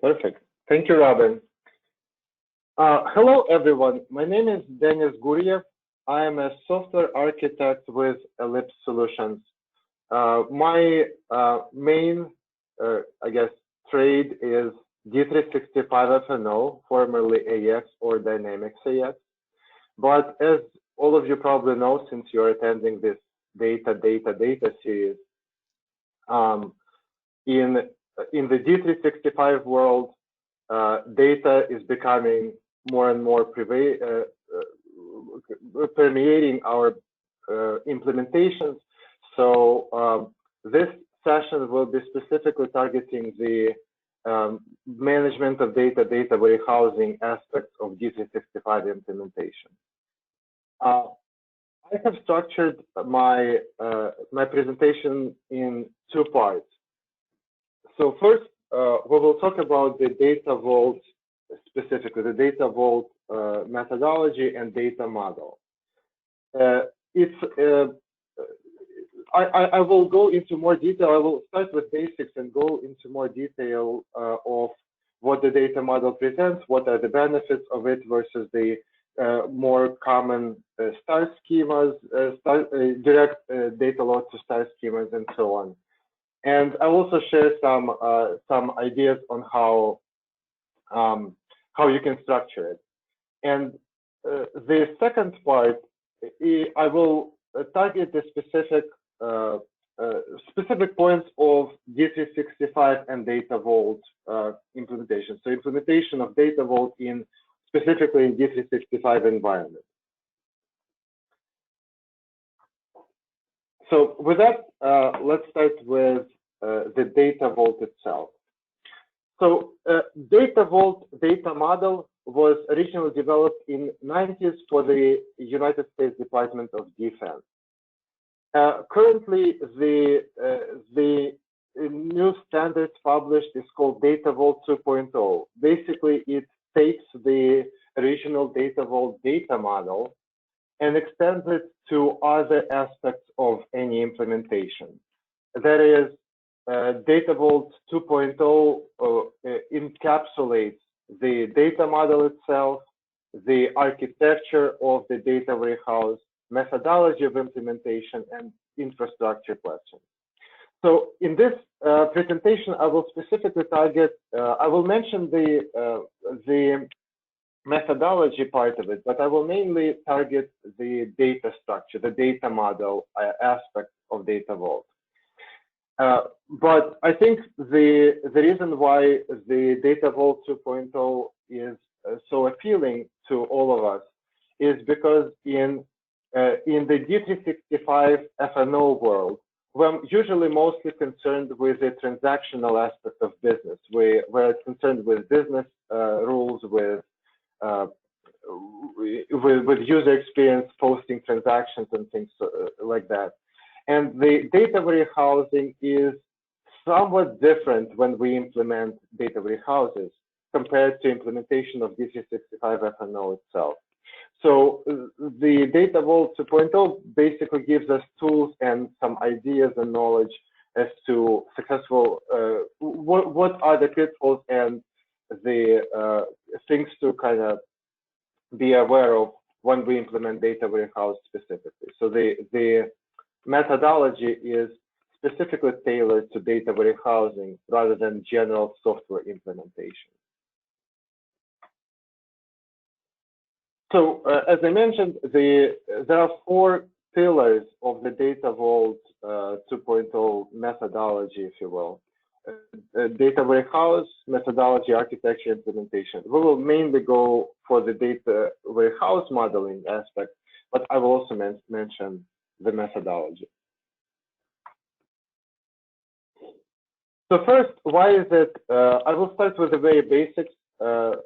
Perfect. Thank you, Robin. Hello, everyone. My name is Denis Guriev. I am a software architect with Ellipse Solutions. My main, I guess, trade is D365 FNO, formerly AX or Dynamics AX. But as all of you probably know, since you're attending this data series, um, in in the D365 world, data is becoming more and more permeating our implementations. So this session will be specifically targeting the management of data warehousing aspects of D365 implementation. I have structured my presentation in two parts. So first, we will talk about the data vault, specifically the data vault methodology and data model. I will go into more detail. I will start with basics and go into more detail of what the data model presents, what are the benefits of it versus the more common star schemas, direct data load to star schemas, and so on. And I also share some ideas on how you can structure it. And the second part, I will target the specific points of D365 and Data Vault implementation. So implementation of Data Vault specifically in D365 environment. So with that, let's start with the Data Vault itself. So Data Vault data model was originally developed in '90s for the United States Department of Defense. Currently, the new standards published is called Data Vault 2.0. Basically, it takes the original Data Vault data model and extends it to other aspects of any implementation. That is, Data Vault 2.0 encapsulates the data model itself, the architecture of the data warehouse, methodology of implementation, and infrastructure questions. So in this presentation, I will specifically target, I will mention the methodology part of it, but I will mainly target the data structure, the data model aspect of Data Vault. But I think the reason why the Data Vault 2.0 is so appealing to all of us is because in the D365 FNO world, we're usually mostly concerned with the transactional aspect of business. We're concerned with business rules, with user experience, posting transactions, and things like that. And the data warehousing is somewhat different when we implement data warehouses compared to implementation of D365 FNO itself. So the Data Vault 2.0 basically gives us tools and some ideas and knowledge as to successful, what are the pitfalls and the things to kind of be aware of when we implement data warehouse specifically. So the methodology is specifically tailored to data warehousing rather than general software implementation. So as I mentioned, there are four pillars of the Data Vault 2.0 methodology, if you will. Data warehouse, methodology, architecture, implementation. We will mainly go for the data warehouse modeling aspect, but I will also mention the methodology. So first, why is it? I will start with the very basics of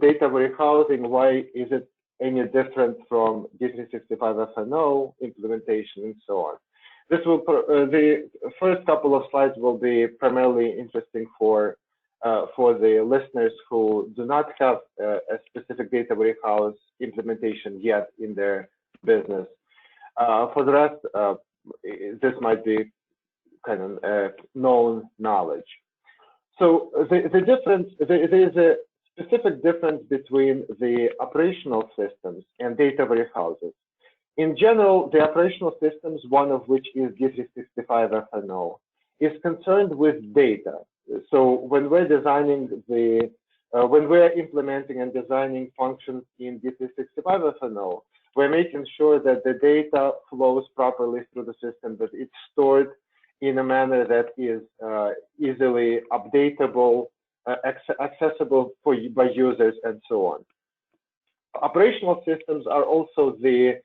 data warehousing. Why is it any different from D365 FNO implementation and so on? This will the first couple of slides will be primarily interesting for the listeners who do not have a specific data warehouse implementation yet in their business. For the rest, this might be kind of known knowledge. So the difference, there is a specific difference between the operational systems and data warehouses. In general, the operational systems, one of which is D365 F&O, is concerned with data. So when we're designing when we're implementing and designing functions in D365 F&O, we're making sure that the data flows properly through the system, that it's stored in a manner that is easily updatable, accessible by users, and so on. Operational systems are also the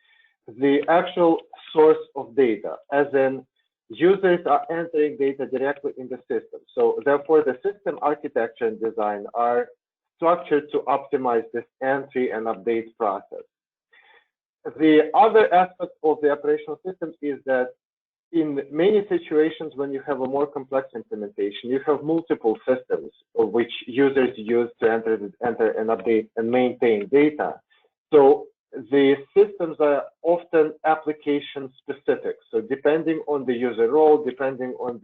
actual source of data, as in users are entering data directly in the system. So therefore, the system architecture and design are structured to optimize this entry and update process. The other aspect of the operational systems is that in many situations when you have a more complex implementation, you have multiple systems of which users use to enter and update and maintain data. So the systems are often application specific. So depending on the user role, depending on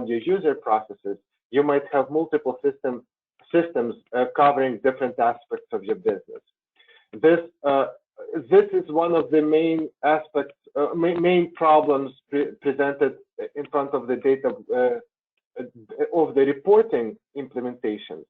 your user processes, you might have multiple systems covering different aspects of your business. This is one of the main aspects, main problems presented in front of the data of the reporting implementation.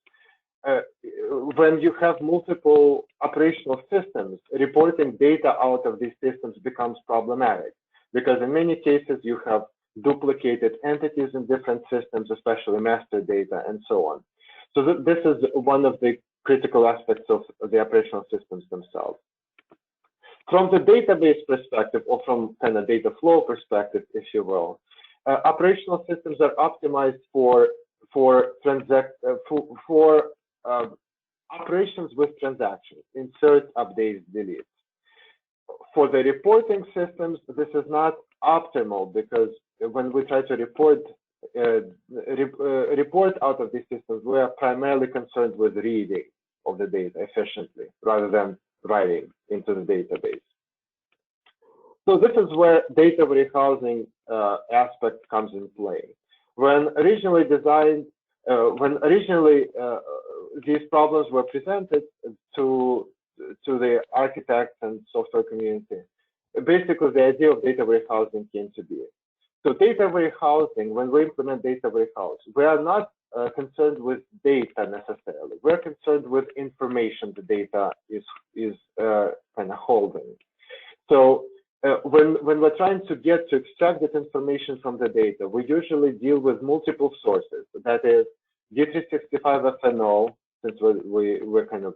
When you have multiple operational systems, reporting data out of these systems becomes problematic because in many cases you have duplicated entities in different systems, especially master data and so on. So this is one of the critical aspects of the operational systems themselves. From the database perspective, or from kind of data flow perspective, if you will, operational systems are optimized for operations with transactions, insert, updates, delete. For the reporting systems, this is not optimal because when we try to report out of these systems, we are primarily concerned with reading of the data efficiently rather than writing into the database. So this is where data warehousing aspect comes in play. When originally these problems were presented to the architects and software community, basically the idea of data warehousing came to be. So data warehousing, when we implement data warehouse, we are not concerned with data necessarily. We're concerned with information the data is kind of holding. So when we're trying to extract that information from the data, we usually deal with multiple sources. That is D365 F&O, since we're kind of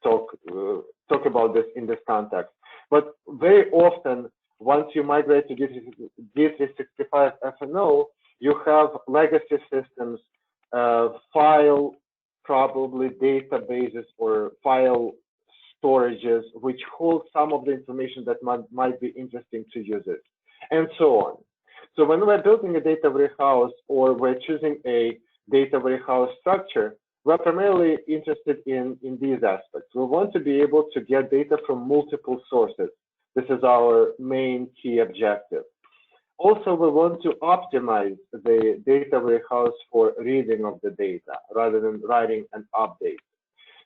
talk about this in this context. But very often, once you migrate to D365 F&O, you have legacy systems, file probably databases or file storages which hold some of the information that might be interesting to users, and so on. So when we're building a data warehouse or we're choosing a data warehouse structure, we're primarily interested in these aspects. We want to be able to get data from multiple sources. This is our main key objective. Also, we want to optimize the data warehouse for reading of the data rather than writing an update.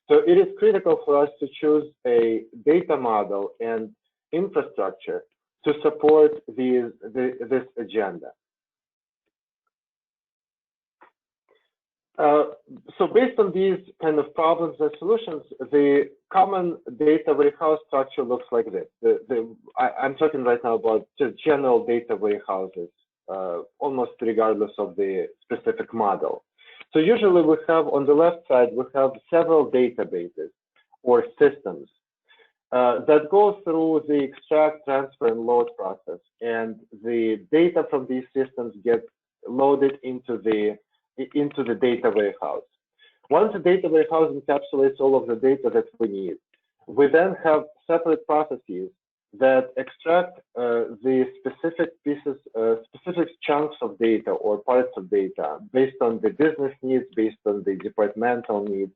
So it is critical for us to choose a data model and infrastructure to support this agenda. So based on these kind of problems and solutions, the common data warehouse structure looks like this. I'm talking right now about just general data warehouses, almost regardless of the specific model. So usually we have on the left side, we have several databases or systems that go through the extract, transfer, and load process. And the data from these systems get loaded into the data warehouse. Once the data warehouse encapsulates all of the data that we need, we then have separate processes that extract the specific pieces, specific chunks of data or parts of data based on the business needs, based on the departmental needs,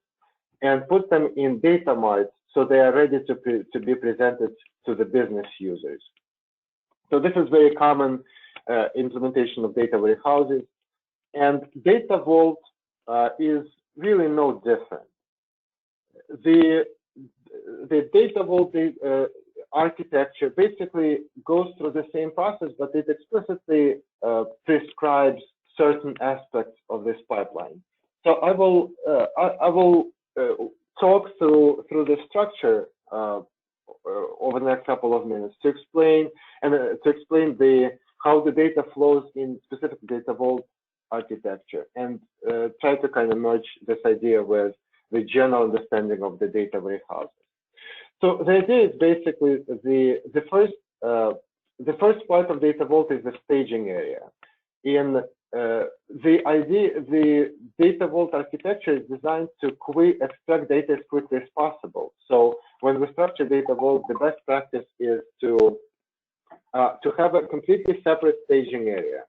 and put them in data marts so they are ready to be presented to the business users. So this is very common implementation of data warehouses. And data vault is really no different. The data vault architecture basically goes through the same process, but it explicitly prescribes certain aspects of this pipeline. So I will talk through the structure over the next couple of minutes to explain how the data flows in specific data vault architecture, and try to kind of merge this idea with the general understanding of the data warehouses. So the idea is basically the first part of data vault is the staging area. In the data vault architecture is designed to extract data as quickly as possible. So when we structure data vault, the best practice is to have a completely separate staging area.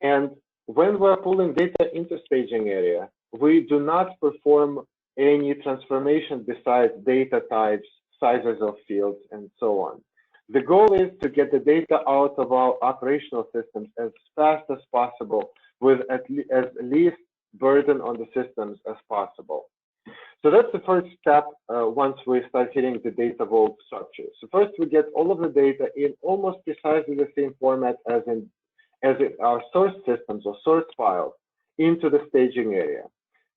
And when we're pulling data into staging area, we do not perform any transformation besides data types, sizes of fields, and so on. The goal is to get the data out of our operational systems as fast as possible with as least burden on the systems as possible. So that's the first step once we start hitting the data vault structure. So first we get all of the data in almost precisely the same format as in our source systems or source files into the staging area.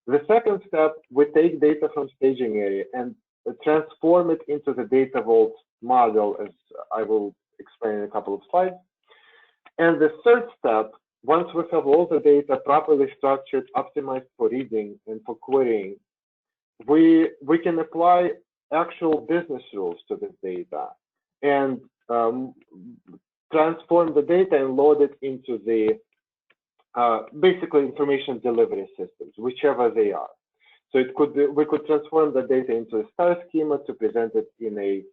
The second step, we take data from staging area and transform it into the data vault model, as I will explain in a couple of slides. And the third step, once we have all the data properly structured, optimized for reading and for querying, we can apply actual business rules to this data and transform the data and load it into the basically information delivery systems, whichever they are. So we could transform the data into a star schema to present it in a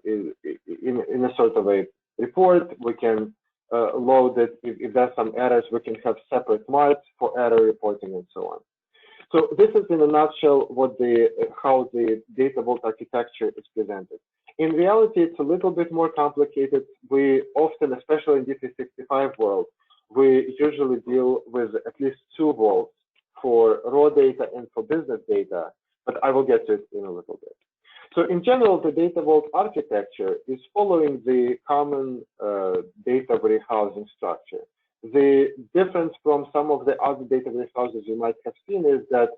in a sort of a report. We can load it if there's some errors. We can have separate marks for error reporting and so on. So this is in a nutshell how the data vault architecture is presented. In reality, it's a little bit more complicated. We often, especially in D365 world, we usually deal with at least two vaults for raw data and for business data, but I will get to it in a little bit. So in general, the data vault architecture is following the common data warehousing structure. The difference from some of the other data warehouses you might have seen is that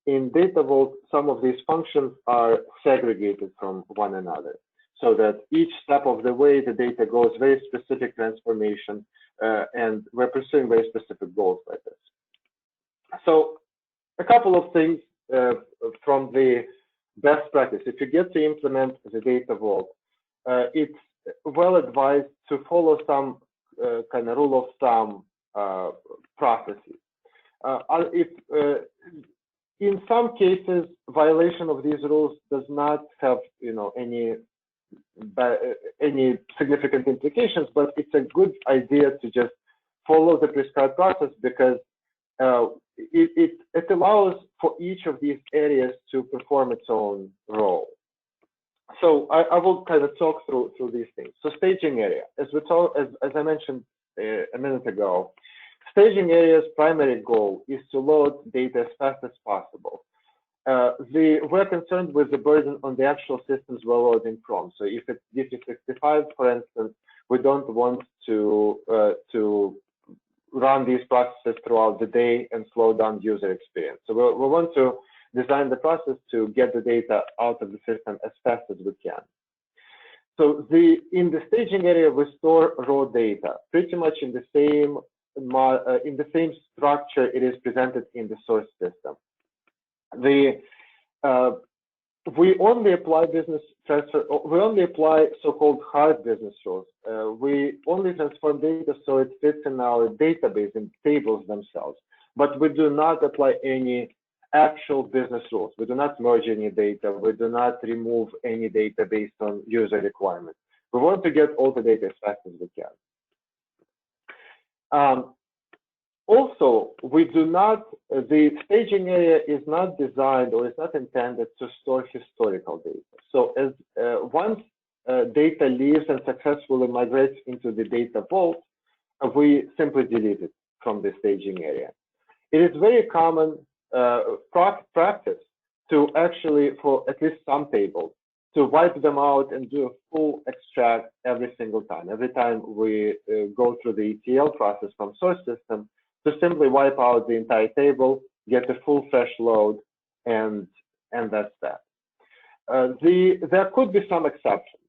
in data vault, some of these functions are segregated from one another, so that each step of the way the data goes very specific transformation, and we're pursuing very specific goals like this. So a couple of things from the best practice. If you get to implement the data vault, it's well advised to follow some kind of rule of thumb processes. In some cases, violation of these rules does not have any significant implications, but it's a good idea to just follow the prescribed process because it allows for each of these areas to perform its own role. So I will kind of talk through these things. So staging area, as I mentioned a minute ago, staging area's primary goal is to load data as fast as possible. We're concerned with the burden on the actual systems we're loading from. So if it's D365, for instance, we don't want to run these processes throughout the day and slow down user experience. So we want to design the process to get the data out of the system as fast as we can. So in the staging area, we store raw data pretty much in the same structure it is presented in the source system. We only apply business transfer. We only apply so-called hard business rules. We only transform data so it fits in our database and tables themselves. But we do not apply any actual business rules. We do not merge any data. We do not remove any data based on user requirements. We want to get all the data as fast as we can. Also, the staging area is not designed or is not intended to store historical data. So once data leaves and successfully migrates into the data vault, we simply delete it from the staging area. It is very common practice to actually, for at least some tables, to wipe them out and do a full extract every single time. Every time we go through the ETL process from source system, to simply wipe out the entire table, get a full fresh load, and that's that. There could be some exceptions.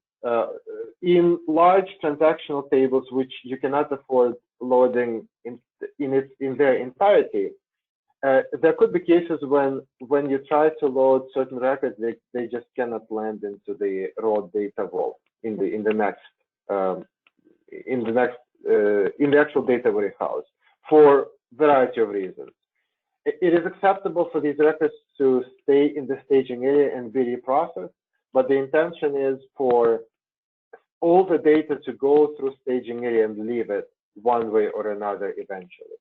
In large transactional tables, which you cannot afford loading in their entirety, there could be cases when you try to load certain records, they just cannot land into the raw data vault in the actual data warehouse for a variety of reasons. It is acceptable for these records to stay in the staging area and be reprocessed, but the intention is for all the data to go through staging area and leave it one way or another eventually.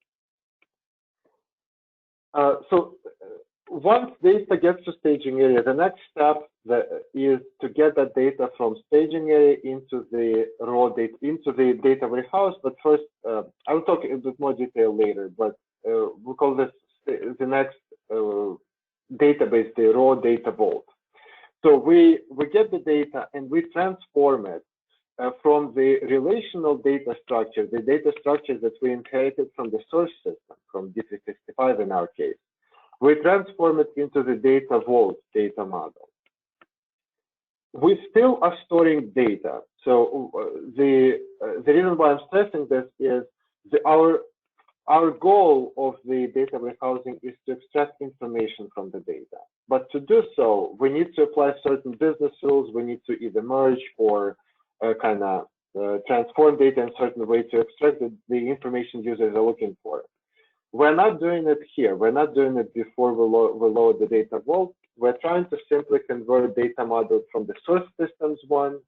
So once data gets to staging area, the next step is to get that data from staging area into the raw data, into the data warehouse. But first, I will talk in a bit more detail later, but we call this the next database, the raw data vault. So we get the data and we transform it from the relational data structure, the data structure that we inherited from the source system, from D365 in our case. We transform it into the data vault data model. We still are storing data. So the reason why I'm stressing this is our goal of the data warehousing is to extract information from the data. But to do so, we need to apply certain business rules. We need to either merge or transform data in a certain way to extract the information users are looking for. We're not doing it here. We're not doing it before we load the data vault. We're trying to simply convert data models from the source systems one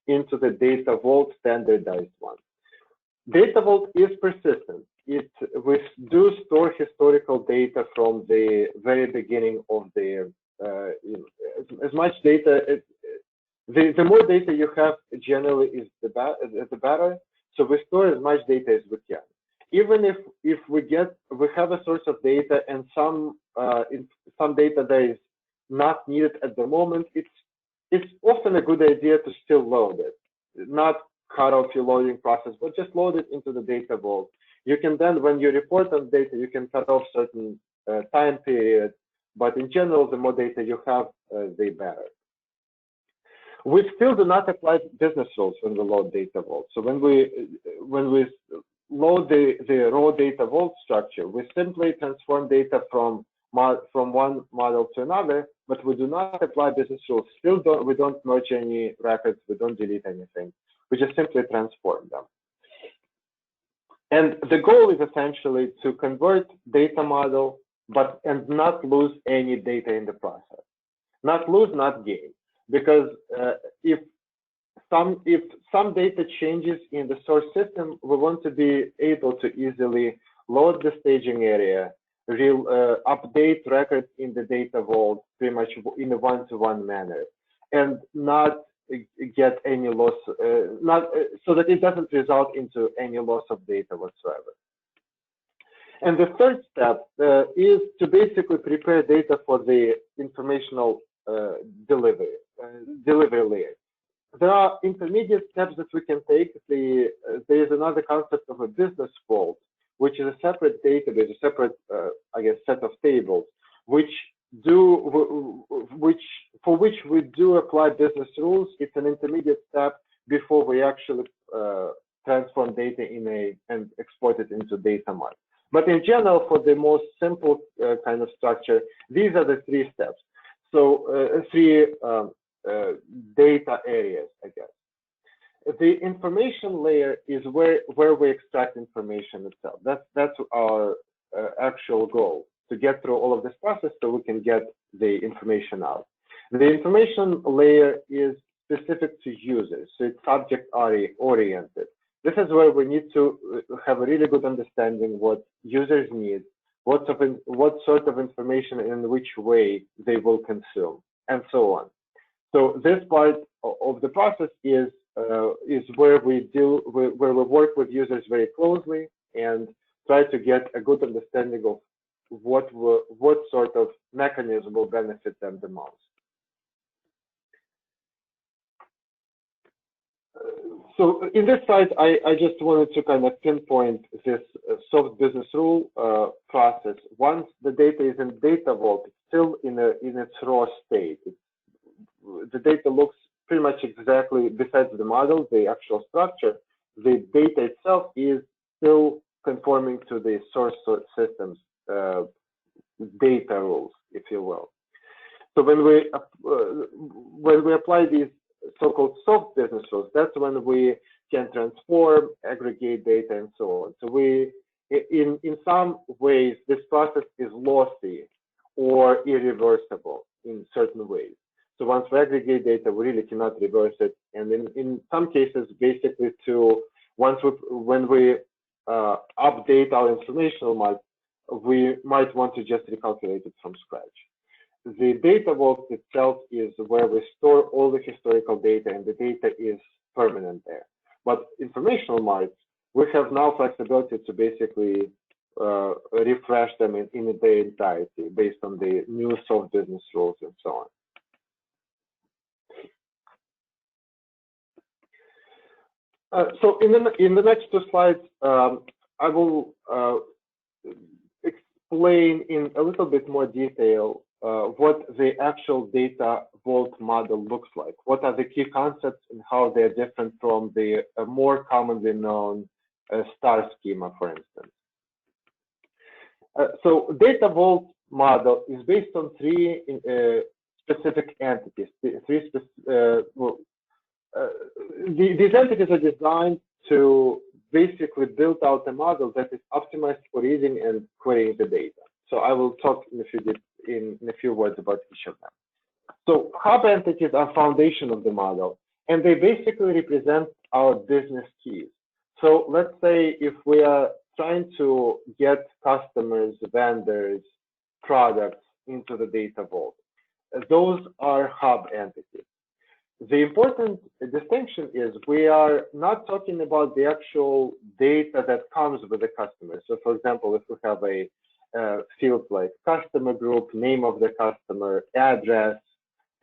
into the data vault standardized one. Data vault is persistent. We do store historical data from the very beginning of the as much data. The more data you have generally is the better. So we store as much data as we can. Even if we have a source of data and some data that is not needed at the moment, it's often a good idea to still load it, not cut off your loading process, but just load it into the data vault. You can then, when you report on data, you can cut off certain time period, but in general, the more data you have, the better. We still do not apply business rules when we load data vault. So when we load the raw data vault structure, we simply transform data from one model to another, but we do not apply business rules. We don't merge any records, we don't delete anything. We just simply transform them. And the goal is essentially to convert data model, and not lose any data in the process. Not lose, not gain. Because if some data changes in the source system, we want to be able to easily load the staging area, update records in the data vault pretty much in a one-to-one manner, and not get any loss, so that it doesn't result into any loss of data whatsoever. And the third step is to basically prepare data for the informational delivery layer. There are intermediate steps that we can take. There is another concept of a business vault, which is a separate database, a separate, set of tables, for which we do apply business rules. It's an intermediate step before we actually transform data and export it into data mart. But in general, for the most simple kind of structure, these are the three steps. So three data areas, I guess. The information layer is where we extract information itself. That's our actual goal, to get through all of this process so we can get the information out. The information layer is specific to users, so it's object-oriented. This is where we need to have a really good understanding what users need, what sort of information and in which way they will consume, and so on. So this part of the process is where we work with users very closely and try to get a good understanding of what sort of mechanism will benefit them the most. So in this slide, I just wanted to kind of pinpoint this soft business rule process. Once the data is in data vault, it's still in its raw state. The data looks pretty much exactly, besides the model, the actual structure, the data itself is still conforming to the source system's data rules, if you will. So when we apply these so-called soft business rules, that's when we can transform, aggregate data, and so on. So in some ways, this process is lossy or irreversible in certain ways. So once we aggregate data, we really cannot reverse it. And in some cases, basically when we update our informational model, we might want to just recalculate it from scratch. The data vault itself is where we store all the historical data, and the data is permanent there. But informational marks, we have now flexibility to basically refresh them in their entirety based on the new soft business rules and so on. So in the next two slides, I will explain in a little bit more detail what the actual data vault model looks like. What are the key concepts and how they're different from the more commonly known star schema, for instance. So data vault model is based on three specific entities. These entities are designed to basically build out a model that is optimized for reading and querying the data. So I will talk in a few words about each of them. So hub entities are foundation of the model, and they basically represent our business keys. So let's say if we are trying to get customers, vendors, products into the data vault, those are hub entities. The important distinction is we are not talking about the actual data that comes with the customer. So for example, if we have a field like customer group, name of the customer, address,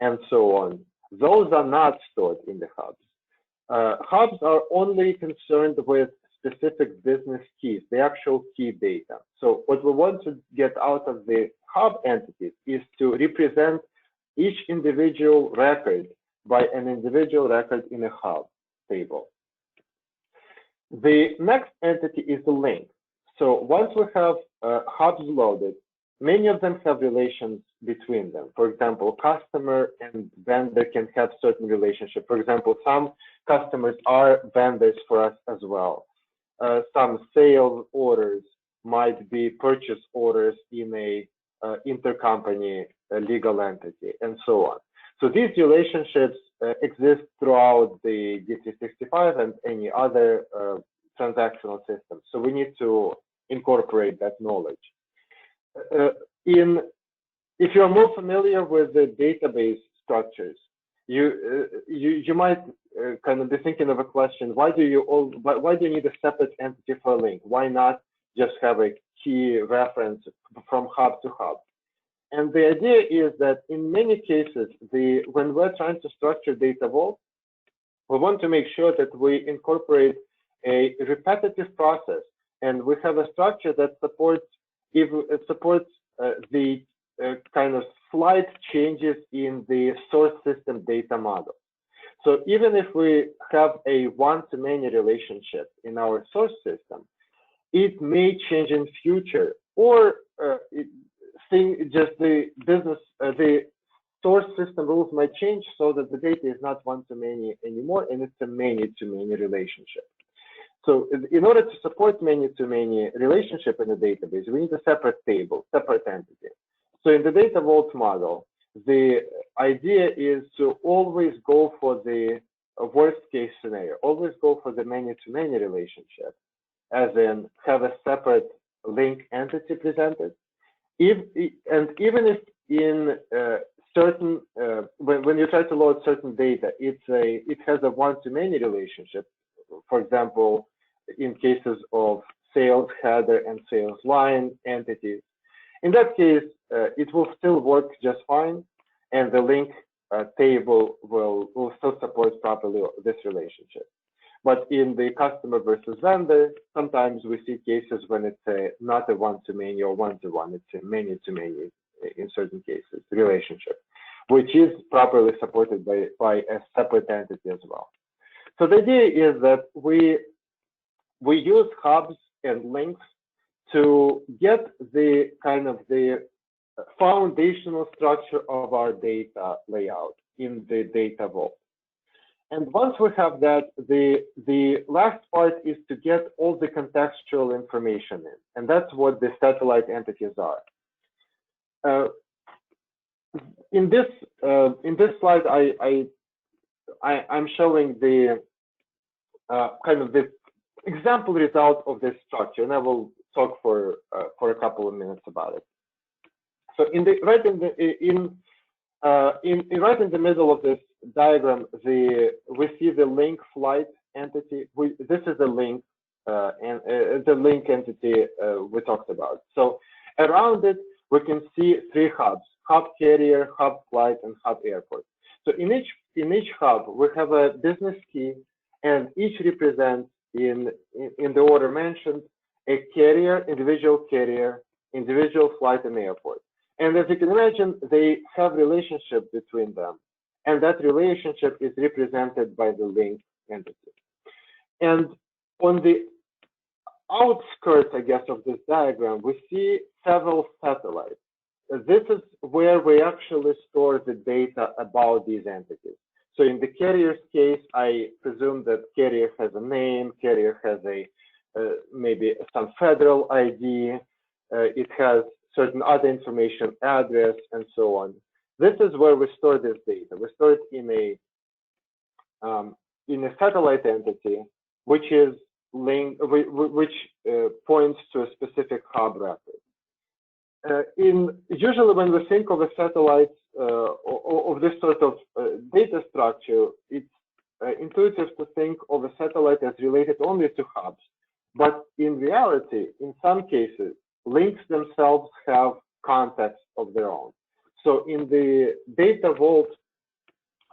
and so on, those are not stored in the hubs. Hubs are only concerned with specific business keys, the actual key data. So what we want to get out of the hub entities is to represent each individual record by an individual record in a hub table. The next entity is the link. So once we have hubs loaded, many of them have relations between them. For example, customer and vendor can have certain relationship. For example, some customers are vendors for us as well. Some sales orders might be purchase orders in a intercompany legal entity, and so on. So these relationships exist throughout the D365 and any other transactional system. So we need to incorporate that knowledge. If you're more familiar with the database structures, you might kind of be thinking of a question: why do you need a separate entity for a link? Why not just have a key reference from hub to hub? And the idea is that in many cases, when we're trying to structure data vault, we want to make sure that we incorporate a repetitive process, and we have a structure that supports the kind of slight changes in the source system data model. So even if we have a one-to-many relationship in our source system, it may change in future, or the source system rules might change so that the data is not one-to-many anymore, and it's a many-to-many relationship. So in order to support many-to-many relationship in the database, we need a separate table, separate entity. So in the data vault model, the idea is to always go for the worst case scenario, always go for the many-to-many relationship, as in have a separate link entity presented. Even if in certain, when you try to load certain data, it has a one-to-many relationship. For example, in cases of sales header and sales line entities. In that case, it will still work just fine, and the link table will still support properly this relationship. But in the customer versus vendor, sometimes we see cases when it's not a one-to-many or one-to-one, it's a many-to-many in certain cases relationship, which is properly supported by a separate entity as well. So the idea is that we use hubs and links to get the kind of the foundational structure of our data layout in the data vault. And once we have that, the last part is to get all the contextual information in, and that's what the satellite entities are. In this slide, I'm showing the kind of the example result of this structure, and I will talk for a couple of minutes about it. So right in the middle of this diagram, we see the link flight entity. This is the link and the link entity we talked about. So around it, we can see three hubs: hub carrier, hub flight, and hub airport. So in each hub, we have a business key, and each represents in the order mentioned a carrier, individual flight, and airport. And as you can imagine, they have relationship between them, and that relationship is represented by the link entity. And on the outskirts, I guess, of this diagram, we see several satellites. This is where we actually store the data about these entities. So in the carrier's case, I presume that carrier has a name, carrier has a maybe some federal ID, it has certain other information, address, and so on. This is where we store this data. We store it in a satellite entity, which is which points to a specific hub record. Usually, when we think of a satellite of this sort of data structure, it's intuitive to think of a satellite as related only to hubs. But in reality, in some cases, links themselves have context of their own. So in the data vault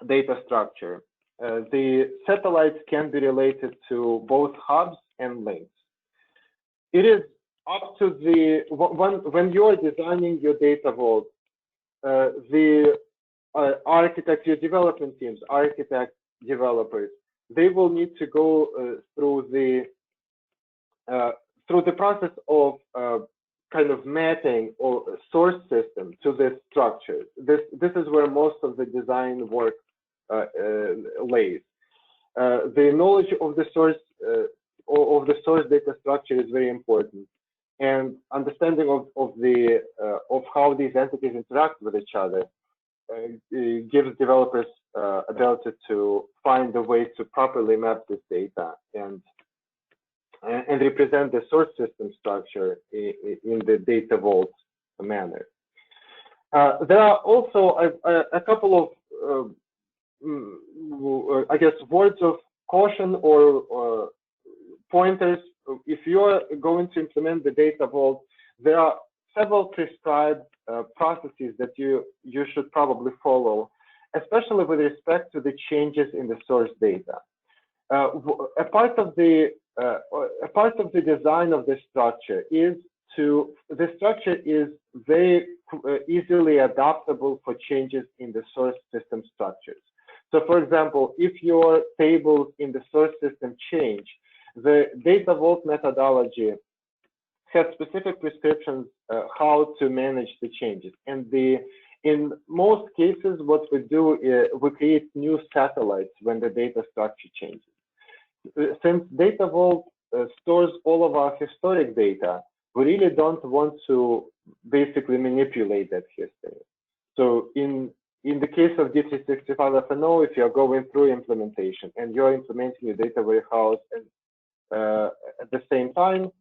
data structure, the satellites can be related to both hubs and links. It is up to when you are designing your data vault, the architects, your development teams, architects, developers, they will need to go through the process of kind of mapping or source system to this structure. This is where most of the design work lays. The knowledge of the source data structure is very important, and understanding of how these entities interact with each other gives developers ability to find a way to properly map this data and represent the source system structure in the data vault manner. There are also a couple of, I guess, words of caution or pointers. If you are going to implement the data vault, there are several prescribed processes that you should probably follow, especially with respect to the changes in the source data. A part of the design of this structure is the structure is very easily adaptable for changes in the source system structures. So for example, if your tables in the source system change, the data vault methodology has specific prescriptions how to manage the changes. And in most cases, what we do is we create new satellites when the data structure changes. Since data vault stores all of our historic data, we really don't want to basically manipulate that history. So in the case of D365 F&O, if you're going through implementation and you're implementing your data warehouse at the same time,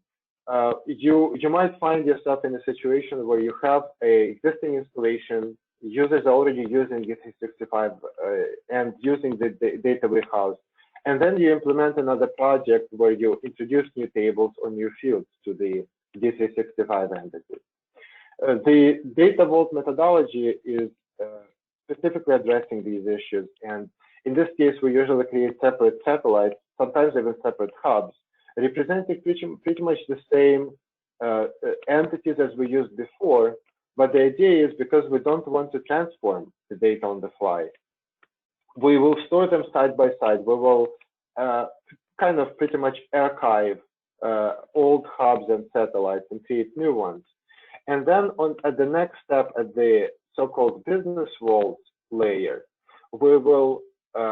you might find yourself in a situation where you have a existing installation, users are already using D365 and using the data warehouse, And then you implement another project where you introduce new tables or new fields to the D365 entity. The data vault methodology is specifically addressing these issues. And in this case, we usually create separate satellites, sometimes even separate hubs, representing pretty much the same entities as we used before. But the idea is, because we don't want to transform the data on the fly, we will store them side by side. We will kind of pretty much archive old hubs and satellites and create new ones. And then at the next step, at the so-called business vault layer, we will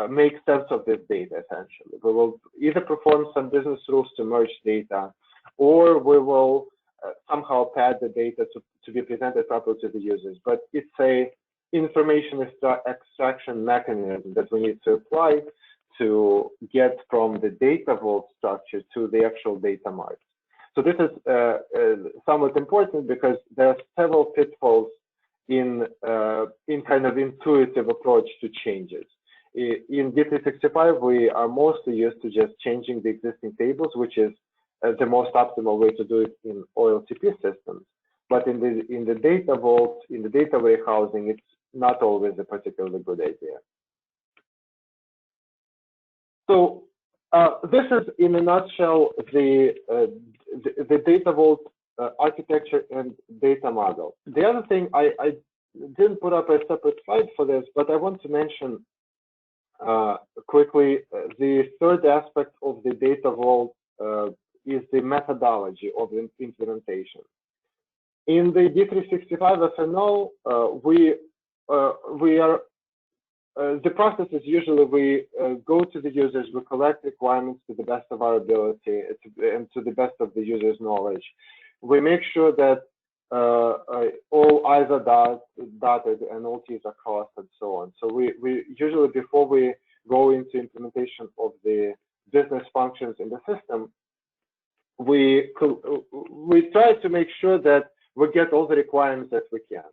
make sense of this data, essentially. We will either perform some business rules to merge data, or we will somehow pad the data to be presented properly to the users. But it's a information extraction mechanism that we need to apply to get from the data vault structure to the actual data marts. So this is somewhat important because there are several pitfalls in kind of intuitive approach to changes. In D365, we are mostly used to just changing the existing tables, which is the most optimal way to do it in OLTP systems. But in the data vault, in the data warehousing, it's not always a particularly good idea. So this is, in a nutshell, the data vault architecture and data model. The other thing, I didn't put up a separate slide for this, but I want to mention quickly the third aspect of the data vault is the methodology of the implementation. In the D365 FNO, the process is usually we go to the users, we collect requirements to the best of our ability and to the best of the user's knowledge. We make sure that all I's are dotted and all T's are crossed and so on. So we usually, before we go into implementation of the business functions in the system, we try to make sure that we get all the requirements that we can.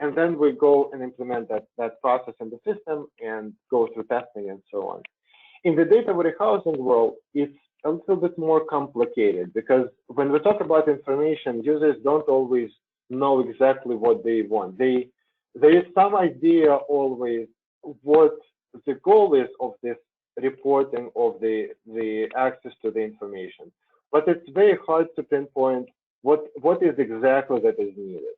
And then we go and implement that process in the system and go through testing and so on. In the data warehousing world, it's a little bit more complicated because when we talk about information, users don't always know exactly what they want. There is some idea always what the goal is of this reporting of the access to the information. But it's very hard to pinpoint what is exactly that is needed.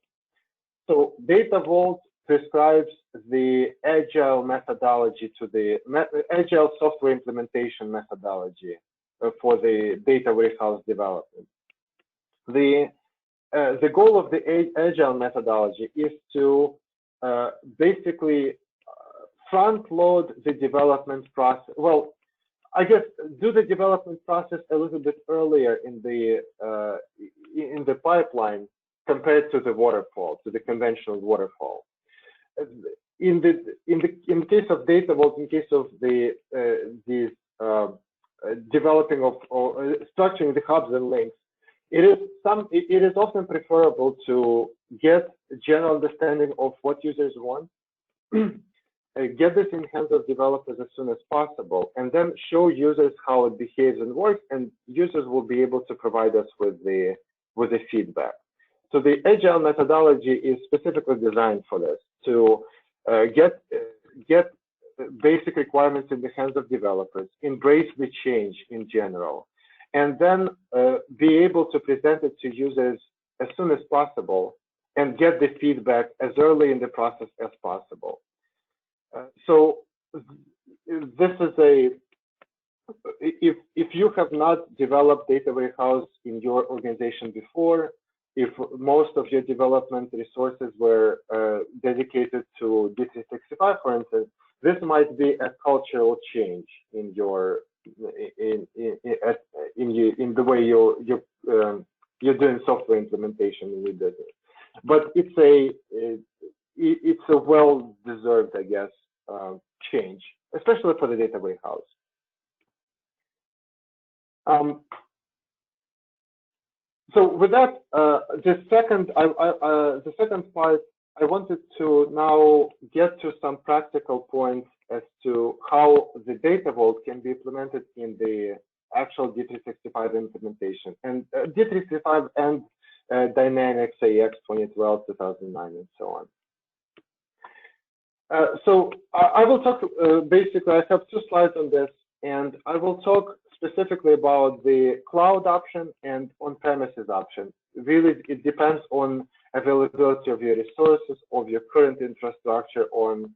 So Data Vault prescribes the agile methodology to the agile software implementation methodology for the data warehouse development. The goal of the agile methodology is to basically front load the development process. Well, I guess do the development process a little bit earlier in the pipeline compared to the waterfall, to the conventional waterfall. In the case of data vault, in case of the developing of or structuring the hubs and links, it is often preferable to get a general understanding of what users want, get this in hands of developers as soon as possible, and then show users how it behaves and works, and users will be able to provide us with the feedback. So the agile methodology is specifically designed for this, to get basic requirements in the hands of developers, embrace the change in general, and then be able to present it to users as soon as possible and get the feedback as early in the process as possible. So this is if you have not developed data warehouse in your organization before, if most of your development resources were dedicated to D365, for instance, this might be a cultural change in your in the way you're doing software implementation in your business. But it's a well-deserved, I guess, change, especially for the data warehouse. So with that, the second part, I wanted to now get to some practical points as to how the data vault can be implemented in the actual D365 implementation, and D365 and Dynamics AX 2012, 2009, and so on. So I will talk, basically, I have 2 slides on this, and I will talk specifically about the cloud option and on-premises option. Really, it depends on availability of your resources, of your current infrastructure, on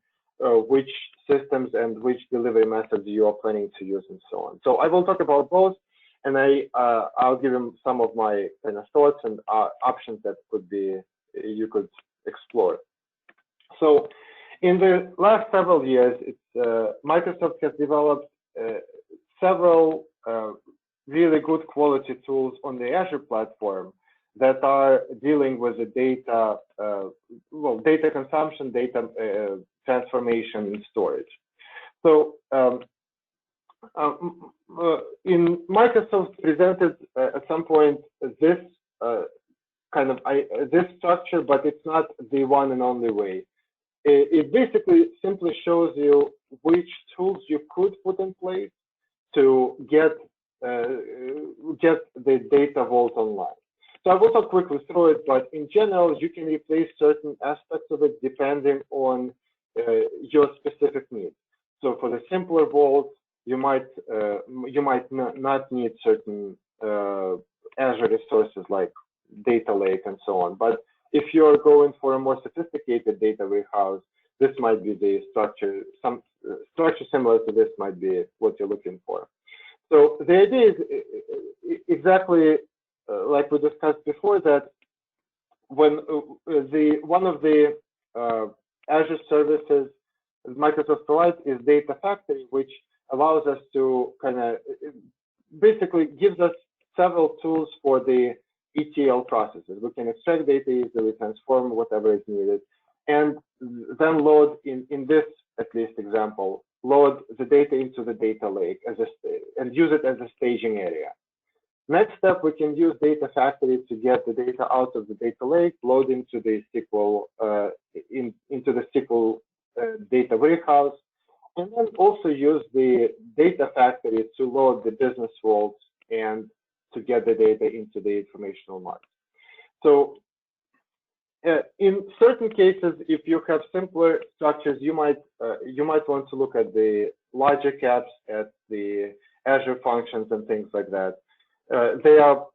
which systems and which delivery methods you are planning to use, and so on. So I will talk about both, and I'll give them some of my kind of thoughts and options that could be you could explore. So in the last several years, Microsoft has developed several really good quality tools on the Azure platform that are dealing with the data, data consumption, data transformation, and storage. So in Microsoft presented at some point this this structure, but it's not the one and only way. It basically simply shows you which tools you could put in place to get the data vault online. So I will talk quickly through it, but in general, you can replace certain aspects of it depending on your specific needs. So for the simpler vaults, you might not need certain Azure resources like data lake and so on. But if you're going for a more sophisticated data warehouse, this might be the structure. Some structure similar to this might be what you're looking for. So the idea is exactly like we discussed before, that when one of the Azure services Microsoft provides is Data Factory, which allows us to basically gives us several tools for the ETL processes. We can extract data easily, transform whatever is needed, and then load, in this at least example, load the data into the data lake and use it as a staging area. Next step, we can use Data Factory to get the data out of the data lake, load into the SQL into the SQL data warehouse, and then also use the Data Factory to load the business vaults and to get the data into the informational market. So in certain cases, if you have simpler structures, you might want to look at the logic apps, at the Azure functions and things like that. They are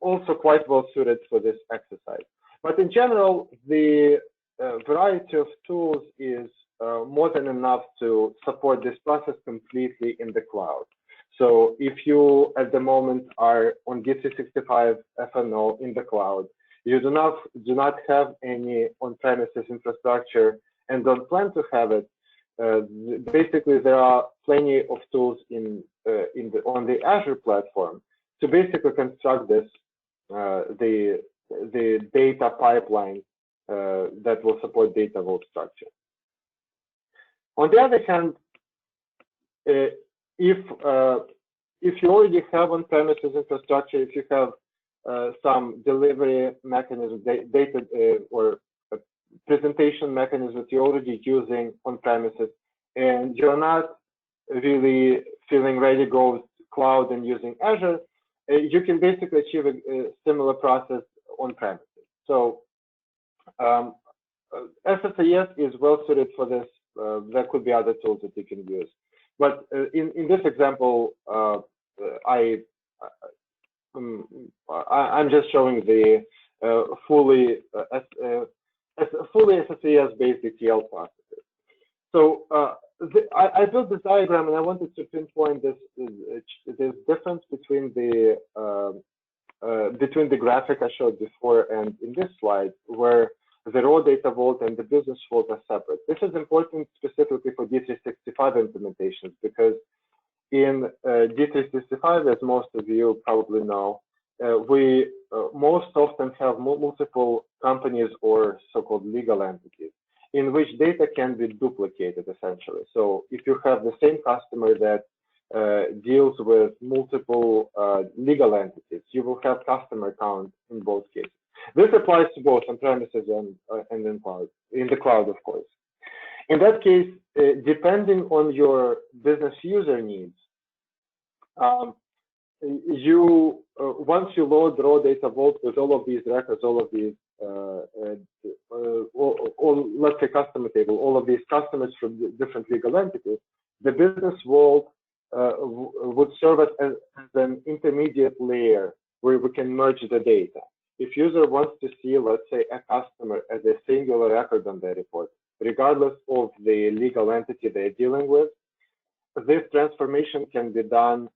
also quite well suited for this exercise. But in general, the variety of tools is more than enough to support this process completely in the cloud. So if you at the moment are on D365 FNO in the cloud, you do not have any on-premises infrastructure and don't plan to have it, basically there are plenty of tools on the Azure platform to basically construct this the data pipeline that will support data vault structure. On the other hand, if you already have on-premises infrastructure, if you have some delivery mechanism, data or presentation mechanism that you're already using on-premises, and you're not really feeling ready to go cloud and using Azure, you can basically achieve a similar process on-premises. So SSAS is well suited for this. There could be other tools that you can use. But in this example, I'm just showing the fully SSAS-based ETL processes. So I built this diagram, and I wanted to pinpoint this difference between the graphic I showed before and in this slide, where the raw data vault and the business vault are separate. This is important specifically for D365 implementations, because in D365, as most of you probably know, we most often have multiple companies or so-called legal entities in which data can be duplicated, essentially. So if you have the same customer that deals with multiple legal entities, you will have customer count in both cases. This applies to both on-premises and in the cloud, of course. In that case, depending on your business user needs, you once you load raw data vault with all of these records, all of these, or let's say customer table, all of these customers from different legal entities, the business vault would serve as an intermediate layer where we can merge the data. If user wants to see, let's say, a customer as a singular record on their report, regardless of the legal entity they're dealing with, this transformation can be done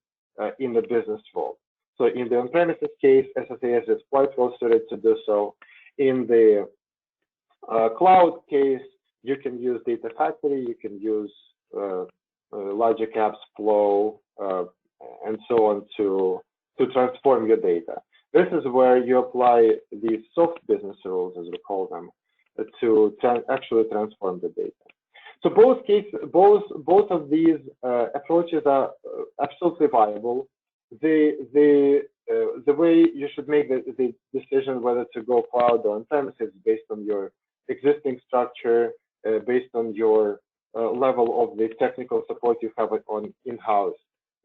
in the business vault. So in the on-premises case, SSAS is quite well suited to do so. In the cloud case, you can use Data Factory, you can use Logic Apps Flow, and so on to transform your data. This is where you apply these soft business rules, as we call them, to actually transform the data. So both of these approaches are absolutely viable. The way you should make the decision whether to go cloud or on-premises based on your existing structure, based on your level of the technical support you have on in-house,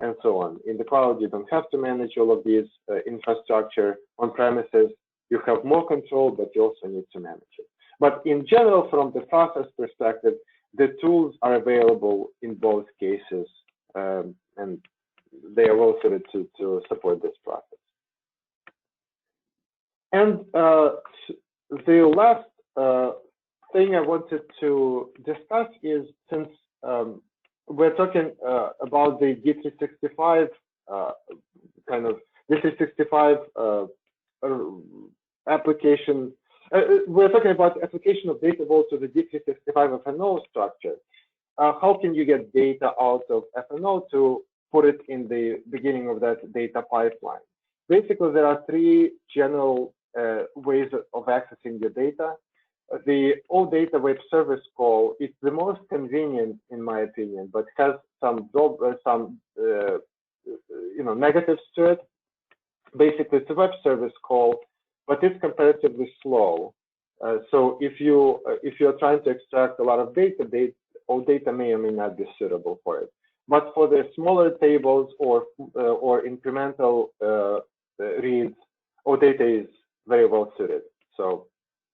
and so on. In the cloud, you don't have to manage all of these infrastructure. On-premises, you have more control, but you also need to manage it. But in general, from the process perspective, the tools are available in both cases, and they are well suited to support this process. And the last thing I wanted to discuss is, since we're talking about the D365 kind of D365 application. We're talking about application of data vault to the D365 FNO structure. How can you get data out of FNO to put it in the beginning of that data pipeline? Basically, there are three general ways of accessing your data. The OData web service call is the most convenient, in my opinion, but has some negatives to it. Basically, it's a web service call, but it's comparatively slow. So if you're trying to extract a lot of data, OData may or may not be suitable for it. But for the smaller tables or incremental reads, OData is very well suited. So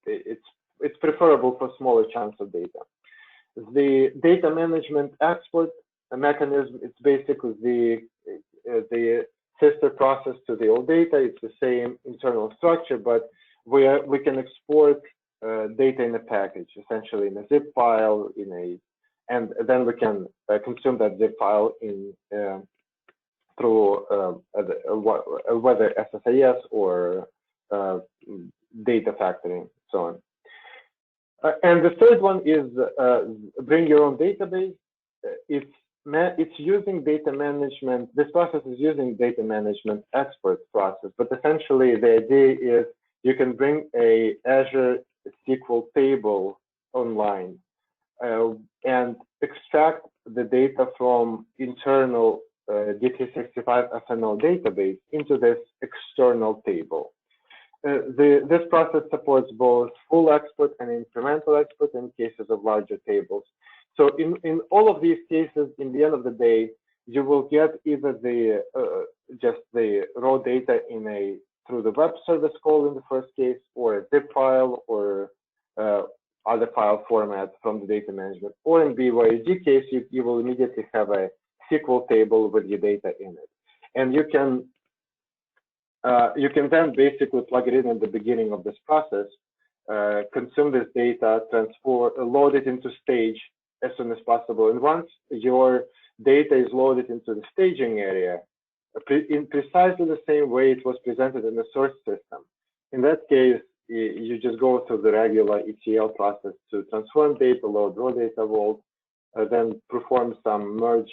it's preferable for smaller chunks of data. The data management export mechanism, it's basically the sister process to the OData. It's the same internal structure, but we can export data in a package, essentially in a zip file, and then we can consume that zip file through whether SSAS or Data Factory, and so on. And the third one is bring your own database. It's using data management. This process is using data management export process, but essentially the idea is you can bring a Azure SQL table online and extract the data from internal D365 FNO database into this external table. This process supports both full export and incremental export in cases of larger tables. So in all of these cases, in the end of the day, you will get either just the raw data through the web service call in the first case, or a zip file, or other file format from the data management, or in BYOD case, you will immediately have a SQL table with your data in it, and you can then basically plug it in at the beginning of this process, consume this data, load it into stage as soon as possible. And once your data is loaded into the staging area, in precisely the same way it was presented in the source system, in that case, you just go through the regular ETL process to transform data, load raw data vault, then perform some merge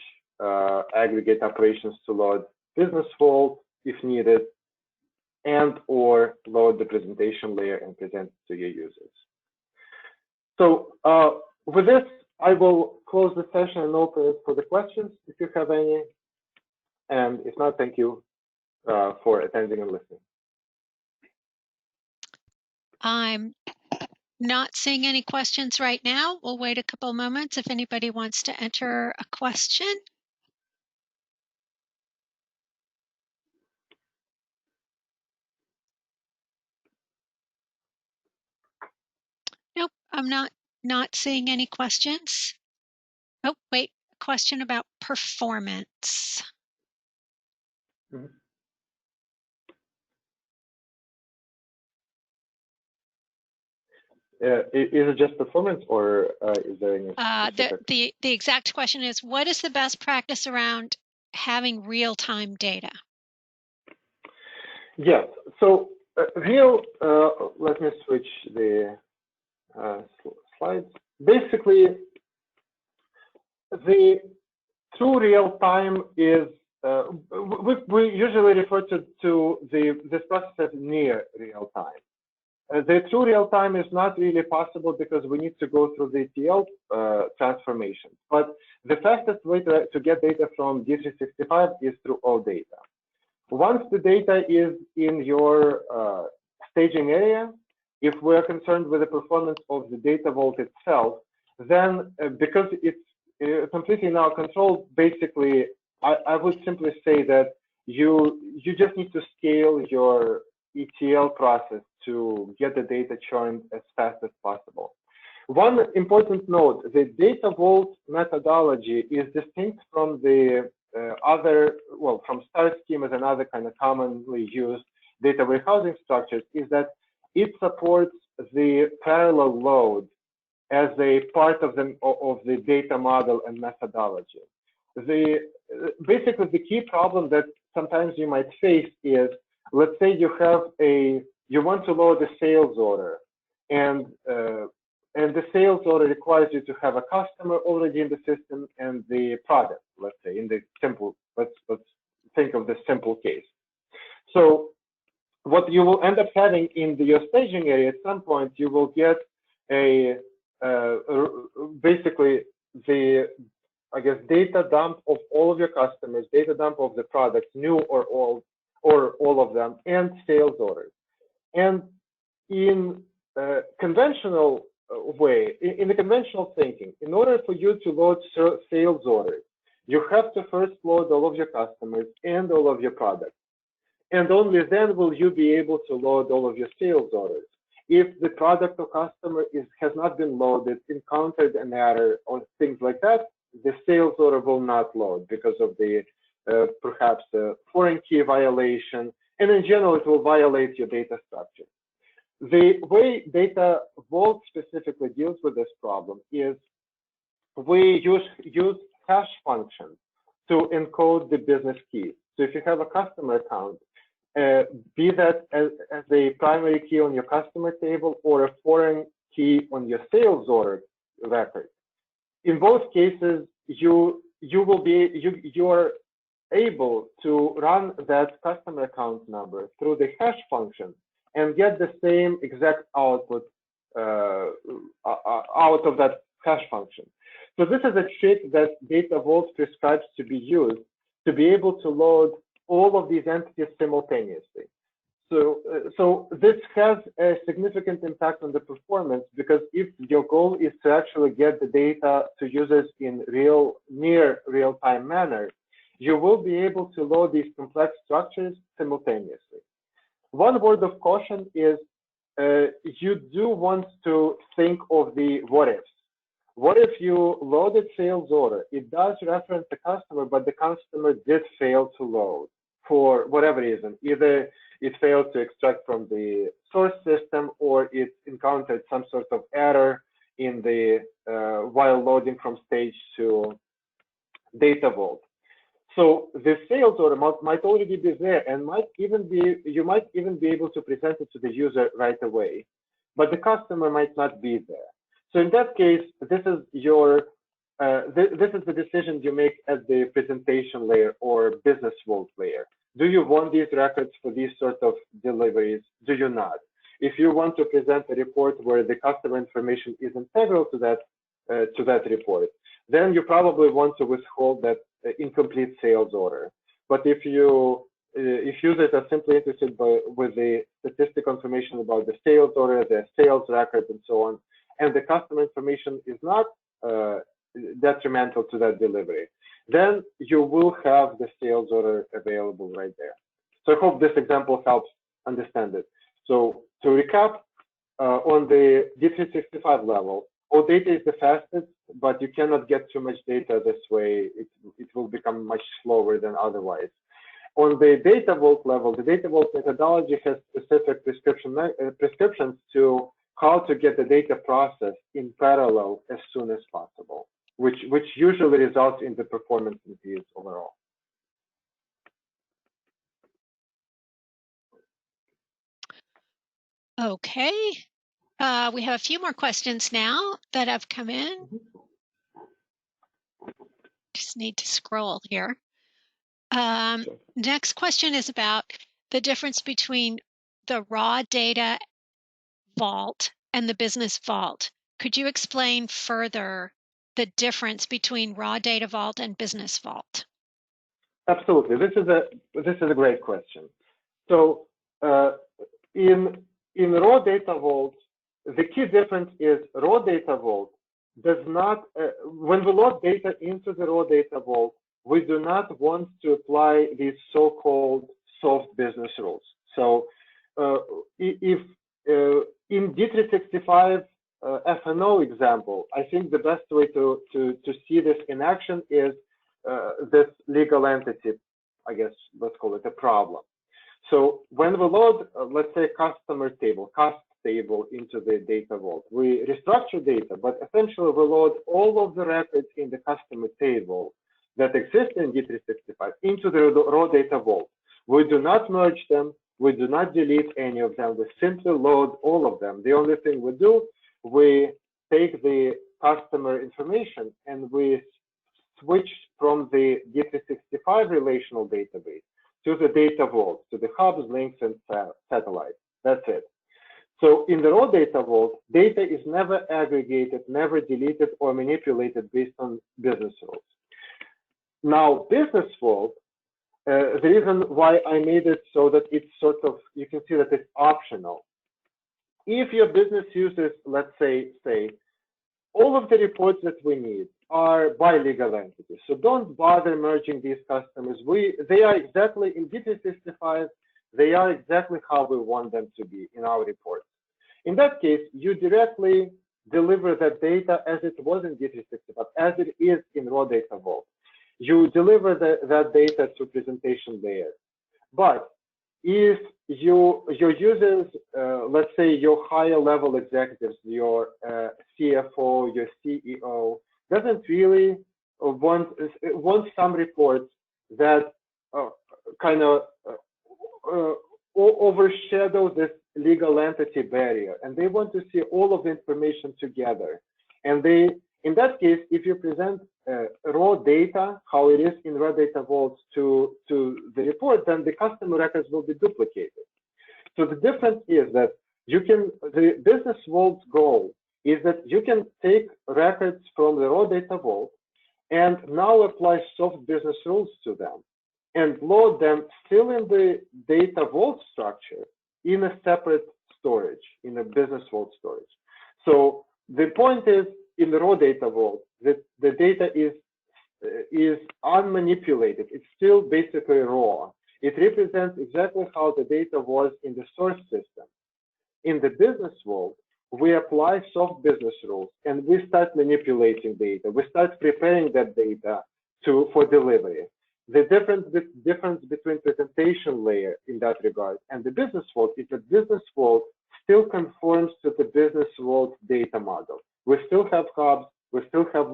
aggregate operations to load business vault if needed, and or load the presentation layer and present it to your users. So with this, I will close the session and open it for the questions if you have any. And if not, thank you for attending and listening. not seeing any questions right now. We'll wait a couple moments if anybody wants to enter a question. Nope, I'm not seeing any questions. Oh, wait, a question about performance. Mm-hmm. Is it just performance, or is there any specific? The exact question is, what is the best practice around having real-time data? Yes. So let me switch the slides. Basically, the true real time is we usually refer to this process as near real time. The true real time is not really possible because we need to go through the ETL transformation. But the fastest way to get data from D365 is through all data. Once the data is in your staging area, if we're concerned with the performance of the data vault itself, then because it's completely in our control, basically, I would simply say that you just need to scale your ETL process to get the data churned as fast as possible. One important note, the data vault methodology is distinct from the from star schemas and other kind of commonly used data warehousing structures, is that it supports the parallel load as a part of the data model and methodology. Basically, the key problem that sometimes you might face is, let's say you want to load a sales order, and the sales order requires you to have a customer already in the system and the product, let's say, in the simple, let's think of the simple case. So what you will end up having in your staging area, at some point, you will get basically the, I guess, data dump of all of your customers, data dump of the products, new or old, or all of them, and sales orders. And in conventional way, in the conventional thinking, in order for you to load sales orders, you have to first load all of your customers and all of your products. And only then will you be able to load all of your sales orders. If the product or customer has not been loaded, encountered an error or things like that, the sales order will not load because of the perhaps foreign key violation, and in general it will violate your data structure. The way Data Vault specifically deals with this problem is we use hash functions to encode the business keys. So if you have a customer account, be that as a primary key on your customer table or a foreign key on your sales order record, in both cases you are able to run that customer account number through the hash function and get the same exact output out of that hash function. So this is a trick that Data Vault prescribes to be used to be able to load all of these entities simultaneously. So this has a significant impact on the performance, because if your goal is to actually get the data to users in near real-time manner, you will be able to load these complex structures simultaneously. One word of caution is you do want to think of the what ifs. What if you loaded sales order? It does reference the customer, but the customer did fail to load for whatever reason. Either it failed to extract from the source system, or it encountered some sort of error in the while loading from stage to Data Vault. So the sales order might already be there, and you might even be able to present it to the user right away, but the customer might not be there. So in that case, this is the decision you make at the presentation layer or business vault layer. Do you want these records for these sort of deliveries? Do you not? If you want to present a report where the customer information is integral to that report, then you probably want to withhold that incomplete sales order. But if you if users are simply interested with the statistical information about the sales order, the sales record, and so on, and the customer information is not detrimental to that delivery, then you will have the sales order available right there. So I hope this example helps understand it. So to recap, on the D365 level, all data is the fastest, but you cannot get too much data this way. It will become much slower than otherwise. On the data vault level, the data vault methodology has specific prescriptions to how to get the data processed in parallel as soon as possible, which usually results in the performance increase overall. Okay, we have a few more questions now that have come in. Just need to scroll here. Next question is about the difference between the raw data vault and the business vault. Could you explain further the difference between raw data vault and business vault? Absolutely. This is a great question. So in raw data vault, the key difference is raw data vault does not, when we load data into the raw data vault, we do not want to apply these so-called soft business rules. So if in D365 F&O example, I think the best way to see this in action is this legal entity, I guess, let's call it a problem. So when we load, let's say, customer table, cost table into the data vault, we restructure data, but essentially we load all of the records in the customer table that exist in D365 into the raw data vault. We do not merge them. We do not delete any of them. We simply load all of them. The only thing we do, we take the customer information and we switch from the D365 relational database to the data vault, to the hubs, links, and satellites. That's it. So in the raw data vault, data is never aggregated, never deleted, or manipulated based on business rules. Now, business vault, the reason why I made it so that it's sort of, you can see that it's optional. If your business uses, let's say, all of the reports that we need are by legal entities, so don't bother merging these customers. They are exactly, in D365, they are exactly how we want them to be in our reports. In that case, you directly deliver that data as it was in D365, as it is in raw data vault. You deliver that data to presentation layer. But if your users, let's say your higher level executives, your CFO, your CEO, doesn't really want some reports that kind of overshadow this legal entity barrier, and they want to see all of the information together. And in that case, if you present raw data, how it is in raw data vaults to the report, then the customer records will be duplicated. So the difference is that the business vault's goal is that you can take records from the raw data vault and now apply soft business rules to them and load them still in the data vault structure in a separate storage, in a business vault storage. So the point is, in the raw data vault, that the data is unmanipulated. It's still basically raw. It represents exactly how the data was in the source system. In the business vault, we apply soft business rules and we start manipulating data. We start preparing that data for delivery. The difference between presentation layer in that regard and the business vault is that business vault still conforms to the business vault data model. We still have hubs, we still have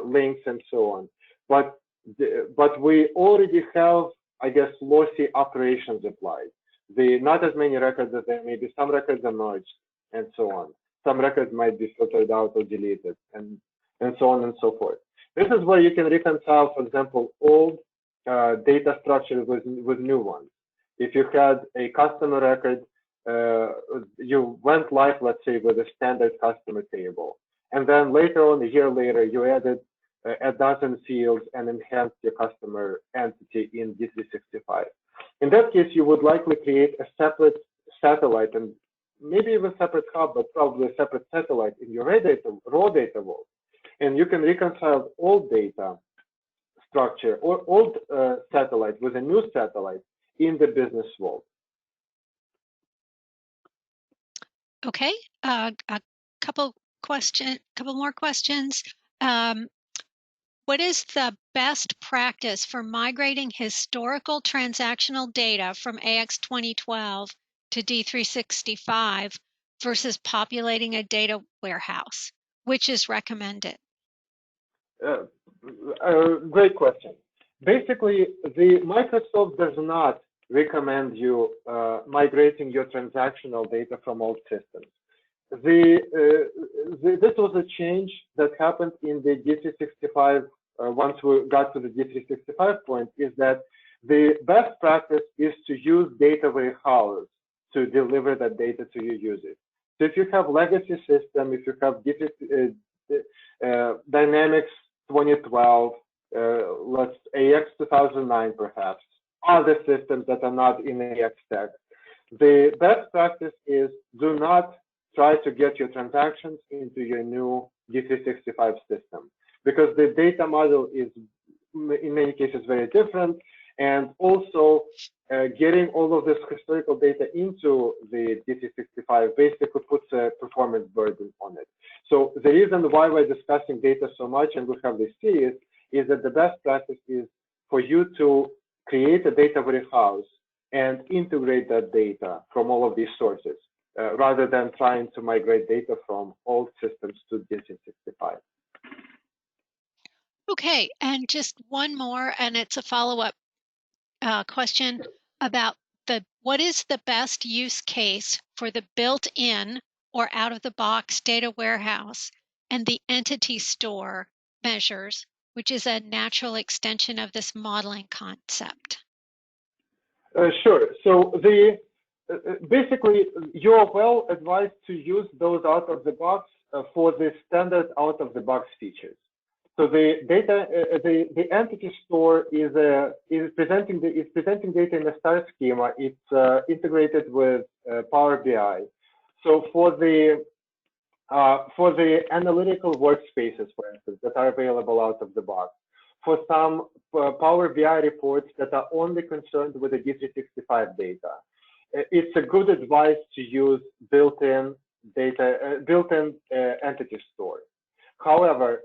links and so on, but we already have, I guess, lossy operations applied. Not as many records as there may be. Some records are merged and so on. Some records might be filtered out or deleted and so on and so forth. This is where you can reconcile, for example, old data structures with new ones. If you had a customer record, you went live, let's say, with a standard customer table. And then later on, a year later, you added a dozen fields and enhanced your customer entity in D365. In that case, you would likely create a separate satellite and maybe even separate hub, but probably a separate satellite in your raw data vault. And you can reconcile old data structure or old satellite with a new satellite in the business vault. Okay, a couple more questions. What is the best practice for migrating historical transactional data from AX 2012 to D365 versus populating a data warehouse? Which is recommended? Great question. Basically, the Microsoft does not recommend you migrating your transactional data from old systems. This was a change that happened in the D365 once we got to the D365 point, is that the best practice is to use data warehouse to deliver that data to your users. So if you have legacy system, if you have Dynamics 2012, let's AX 2009 perhaps, other systems that are not in AX stack, the best practice is do not try to get your transactions into your new D365 system, because the data model is in many cases very different, and also getting all of this historical data into the D365 basically puts a performance burden on it. So the reason why we're discussing data so much and we have this series is that the best practice is for you to create a data warehouse and integrate that data from all of these sources, rather than trying to migrate data from old systems to D365. Okay, and just one more, and it's a follow-up question about what is the best use case for the built-in or out-of-the-box data warehouse and the entity store measures, which is a natural extension of this modeling concept? Sure. So basically, you're well advised to use those out of the box for the standard out of the box features. So the data, the entity store is presenting data in a star schema. It's integrated with Power BI. So for the analytical workspaces, for instance, that are available out of the box, for some Power BI reports that are only concerned with the D365 data, it's a good advice to use built-in data, built-in entity store. However,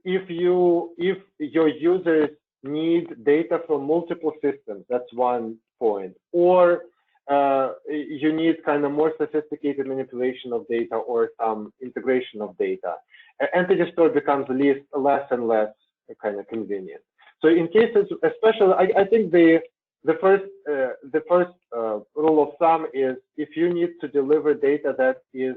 if your users need data from multiple systems, that's one point, or you need kind of more sophisticated manipulation of data or some integration of data, entity store becomes less and less kind of convenient. So in cases, especially, I think the first rule of thumb is if you need to deliver data that is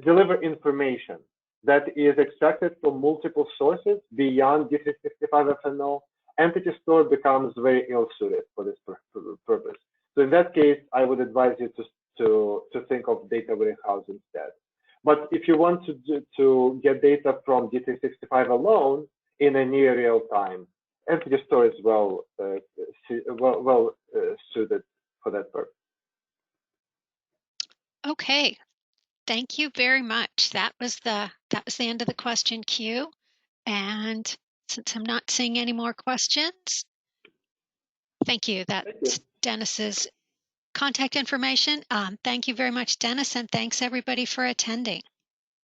deliver information that is extracted from multiple sources beyond D365 FNO, entity store becomes very ill-suited for this purpose. So in that case, I would advise you to think of data warehouse instead. But if you want to get data from D365 alone in a near real time, entity store is well suited for that purpose. Okay. Thank you very much. That was the end of the question queue. And since I'm not seeing any more questions, thank you. That's Dennis's contact information. Thank you very much, Dennis, and thanks everybody for attending.